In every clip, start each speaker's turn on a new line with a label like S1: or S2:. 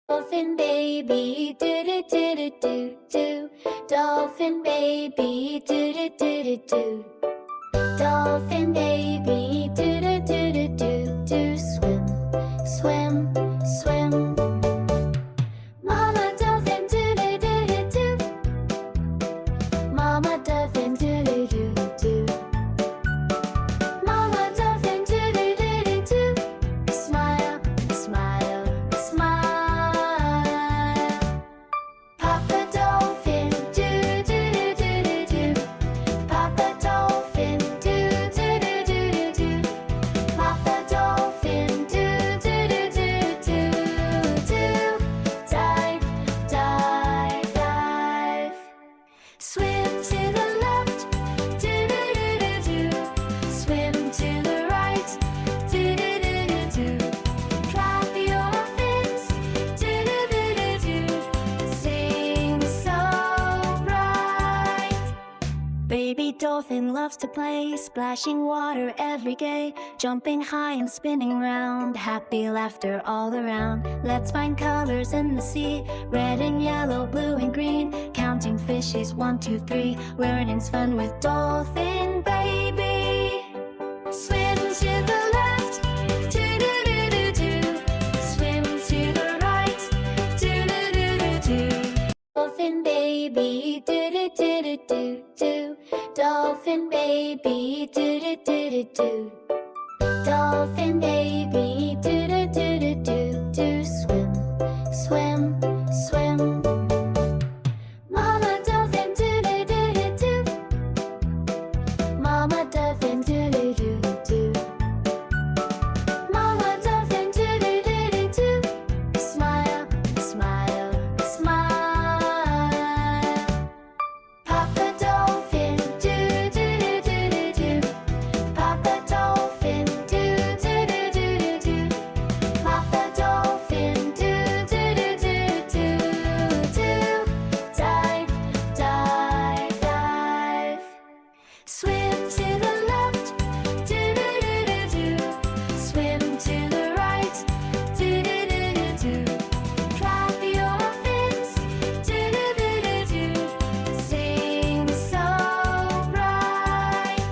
S1: Dolphin baby, do do do do do do. Dolphin baby, do do do do do. Dolphin baby, do do do do do do. Swim, swim, swim. Mama dolphin, do do do do do. Mama dolphin, do do do do. Mama dolphin, do do do do do. Smile, smile, smile. Papa dolphin, do do do do do do. Papa dolphin, do do do do do do. Papa dolphin, do do do do do do. Dive, dive, dive. Swim to the left, do do do do do. Swim to the right, do do do do do. Clap your fins, do do do do do. Sing so bright. Baby dolphin loves to play, splashing water every day, jumping high and spinning round, happy laughter all around. Let's find colors in the sea, red and yellow, blue and green, counting fishes 1, 2, 3, learning's fun with dolphin baby. Swim to the left, do do do do do. Swim to the right, do do do do do. Dolphin baby, do do do do do do. Dolphin baby, do do do do do. Dolphin baby, do do do do do do. Swim, swim, swim. Mama dolphin, do do do do do. Mama dolphin, do do do do. Mama dolphin, do do do do do. Smile, smile, smile. Papa dolphin, do do do do do do. Papa dolphin, do do do do do do. Papa dolphin, do do do do do do. Dive, dive, dive. Swim to the left, do do do do do. Swim to the right, do do do do do. Clap your fins, do do do do do. Sing so bright.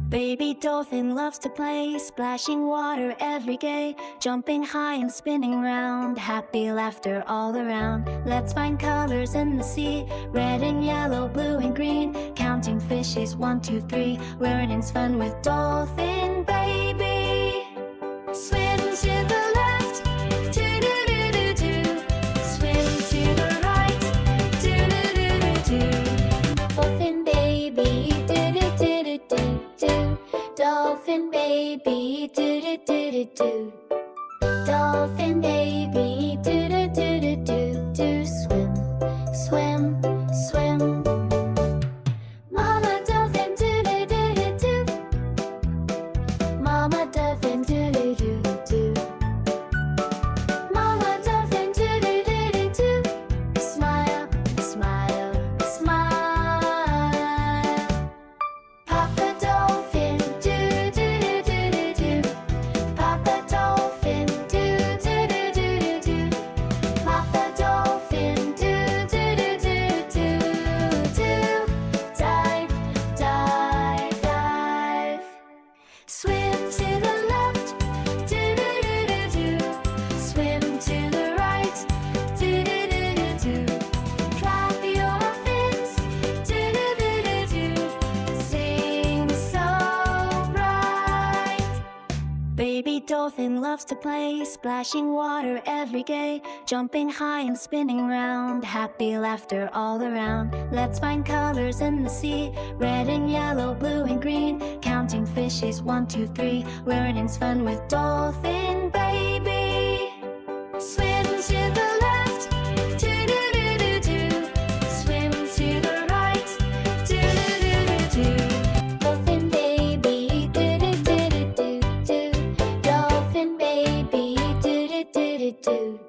S1: Baby dolphin loves to play, splashing water every day, jumping high and spinning round, happy laughter all around. Let's find colors in the sea, red and yellow, blue and green, counting fishes 1, 2, 3, learning's fun with dolphin baby. Swim to the left, do do do do do. Swim to the right, do do do do do. Dolphin baby, do do do do do do. Dolphin baby, do do do do do. Dolphin baby, do do do do do do. Swim, swim, swim. Mama dolphin, do do do do do. Mama dolphin, do do do do. Mama dolphin, do do do do do. Smile, smile, smile. Papa dolphin, do do do do do do. Papa dolphin, do do do do do do. Papa dolphin, do do do do do do. Dive, dive, dive. Swim to the left, do do do do do. Swim to the right, do do do do do. Clap your fins, do do do do do. Sing so bright. Baby dolphin loves to play, splashing water every day, jumping high and spinning round, happy laughter all around. Let's find colors in the sea, red and yellow, blue and green, counting fishes 1, 2, 3, learning's fun with dolphin baby. Swim to the left, do do do do do. Swim to the right, do do do do do. Dolphin baby, do do do do do do. Dolphin baby, do do do do do.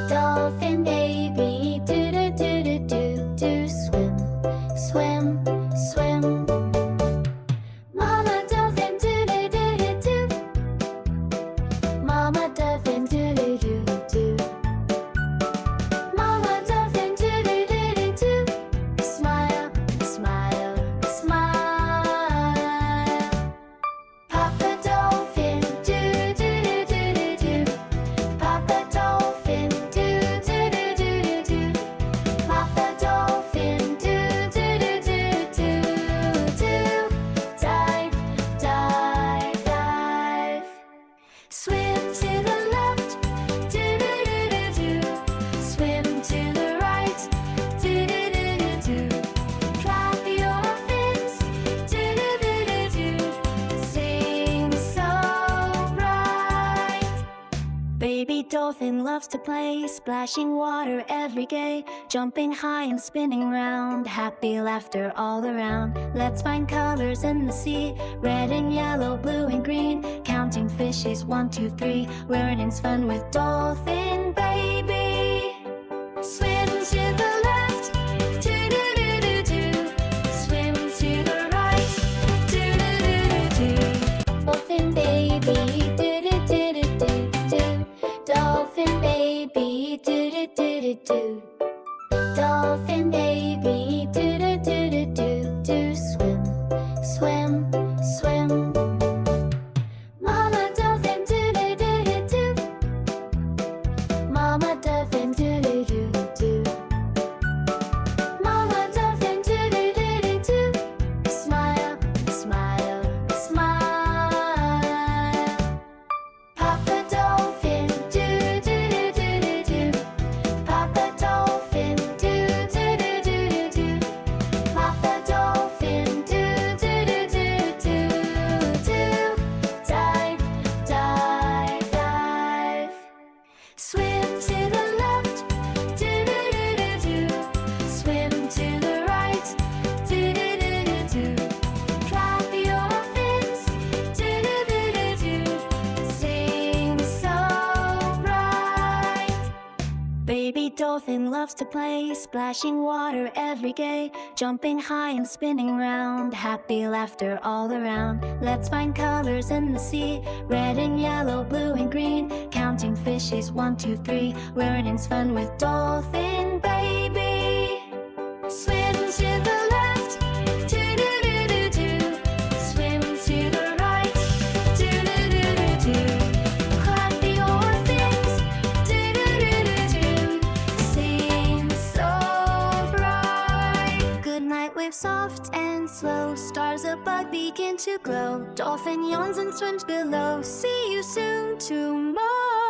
S1: Dolphin baby, do do do do do do. Swim, swim, swim. Mama dolphin, do do do do do. Dolphin loves to play, splashing water every day, jumping high and spinning round, happy laughter all around. Let's find colors in the sea, red and yellow, blue and green, counting fishes 1, 2, 3, learning's fun with Dolphin Baby. Swim to the left, doo-doo-doo-doo-doo. Swim to the right, doo-doo-doo-doo-doo. Dolphin Baby, doo-doo-doo-doo-doo. Dolphin Baby, doo-doo-doo-doo-doo. Dolphin Baby, doo-doo-doo-doo-doo-doo. Swim, swim, swim. Mama Dolphin, doo-doo-doo-doo-doo. Mama Dolphin, doo-doo-doo-doo. Mama Dolphin, doo-doo-doo-doo-doo. Smile, smile, smile. Papa Dolphin, doo-doo-doo-doo-doo. Papa Dolphin, doo-doo-doo-doo-doo. Papa Dolphin, doo-doo-doo-doo-doo. Dive, dive, dive. Swim to the left, doo-doo-doo-doo-doo. Swim to the right, doo-doo-doo-doo-doo. Clap your fins, doo-doo-doo-doo-doo. Sing so bright. Baby Dolphin loves to play, splashing water every day, jumping high and spinning round, happy laughter all around. Let's find colors in the sea, red and yellow, blue and green, counting fishes 1, 2, 3, learning's fun with Dolphin Baby. Swim to the left, doo-doo-doo-doo-doo. Swim to the right, doo-doo-doo-doo-doo. Clap your fins, doo-doo-doo-doo-doo. Sing so bright. Good night, waves soft and slow. Stars above begin to glow. Dolphin yawns and swims below. See you soon tomorrow.